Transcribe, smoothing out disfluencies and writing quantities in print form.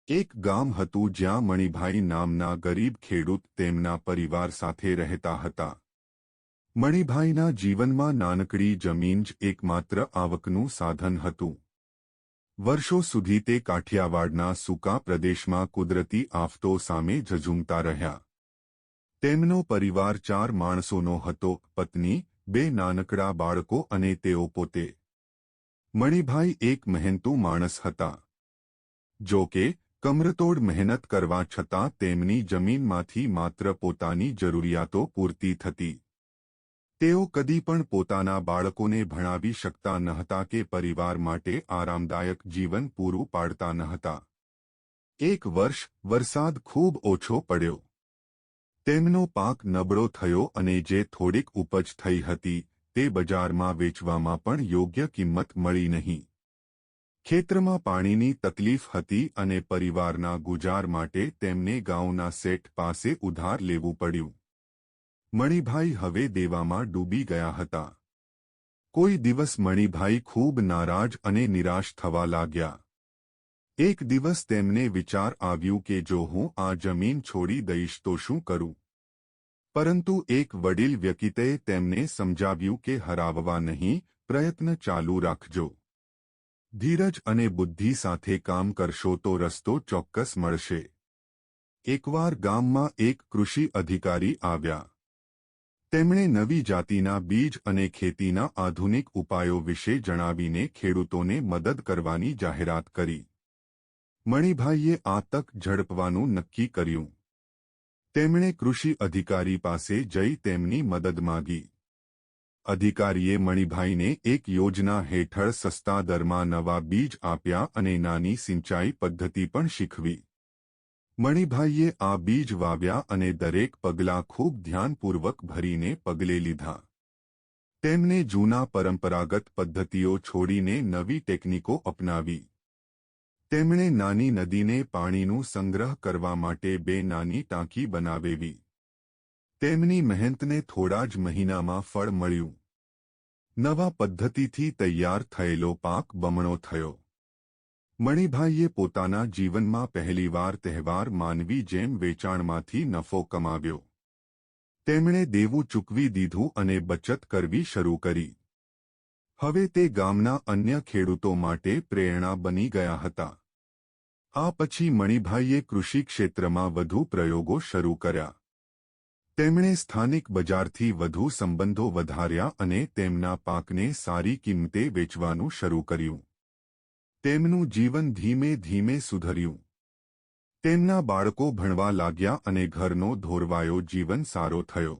એક ગામ હતું જ્યાં મણિભાઈ નામના ગરીબ ખેડૂત તેમના પરિવાર સાથે રહેતા હતા. મણિભાઈના જીવનમાં નાનકડી જમીન જ એકમાત્ર આવકનું સાધન હતું. વર્ષો સુધી તે કાઠિયાવાડના સૂકા પ્રદેશમાં કુદરતી આફતો સામે ઝઝૂમતા રહ્યા. તેમનો પરિવાર 4 માણસોનો હતો, પત્ની, 2 નાનકડા બાળકો અને તેઓ પોતે. મણિભાઈ એક મહેનતુ માણસ હતા. જો કે કમરતોડ મહેનત કરવા છતાં તેમની જમીનમાંથી માત્ર પોતાની જરૂરિયાતો પૂરતી થતી. તેઓ કદી પણ પોતાના બાળકોને ભણાવી શકતા નહોતા કે પરિવાર માટે આરામદાયક જીવન પૂરું પાડતા નહોતા. એક વર્ષ વરસાદ ખૂબ ઓછો પડ્યો. તેમનો પાક નબળો થયો અને જે થોડીક ઉપજ થઈ હતી તે બજારમાં વેચવામાં પણ યોગ્ય કિંમત મળી નહીં. ખેતરમાં પાણીની તકલીફ હતી અને પરિવારના ગુજાર માટે તેમને ગામના શેઠ પાસે ઉધાર લેવું પડ્યું. મણિભાઈ હવે દેવામાં ડૂબી ગયા હતા. કોઈ દિવસ મણિભાઈ ખૂબ નારાજ અને નિરાશ થવા લાગ્યા. એક દિવસ તેમને વિચાર આવ્યું કે જો હું આ જમીન છોડી દઈશ તો શું કરું? પરંતુ એક વડીલ વ્યક્તિએ તેમને સમજાવ્યું કે હરાવવા નહીં, પ્રયત્ન ચાલુ રાખજો. ધીરજ અને બુદ્ધિ સાથે કામ કરશો તો રસ્તો ચોક્કસ મળશે. એકવાર ગામમાં એક કૃષિ અધિકારી આવ્યા. તેમણે નવી જાતિના બીજ અને ખેતીના આધુનિક ઉપાયો વિશે જણાવીને ખેડૂતોને મદદ કરવાની જાહેરાત કરી. મણિભાઈએ આ તક ઝડપવાનું નક્કી કર્યું. તેમણે કૃષિ અધિકારી પાસે જઈ તેમની મદદ માંગી. અધિકારીએ મણિભાઈને એક યોજના હેઠળ સસ્તા દરમાં નવા બીજ આપ્યા અને નાની સિંચાઈ પદ્ધતિ પણ શીખવી. મણિભાઈએ આ બીજ વાવ્યા અને દરેક પગલાં ખૂબ ધ્યાનપૂર્વક ભરીને પગલે લીધા. તેમને જૂના પરંપરાગત પદ્ધતિઓ છોડીને નવી ટેકનિકો અપનાવી. તેમણે નાની નદીને પાણીનું સંગ્રહ કરવા માટે 2 નાની ટાંકી બનાવેવી. તેમની મહેનતને થોડા જ મહિનામાં ફળ મળ્યું. નવા પદ્ધતિથી તૈયાર થયેલો પાક બમણો થયો. મણિભાઈએ પોતાના જીવનમાં પહેલીવાર તહેવાર માનવી જેમ વેચાણમાંથી નફો કમાવ્યો. તેમણે દેવું ચૂકવી દીધું અને બચત કરવી શરૂ કરી. હવે તે ગામના અન્ય ખેડૂતો માટે પ્રેરણા બની ગયા હતા. આ પછી મણિભાઈએ કૃષિ ક્ષેત્રમાં વધુ પ્રયોગો શરૂ કર્યા. તેમણે સ્થાનિક બજારથી વધુ સંબંધો વધાર્યા અને તેમના પાકને સારી કિંમતે વેચવાનું શરૂ કર્યું. તેમનું જીવન ધીમે ધીમે સુધર્યું. તેમના બાળકો ભણવા લાગ્યા અને ઘરનો ધોરવાયો જીવન સારો થયો.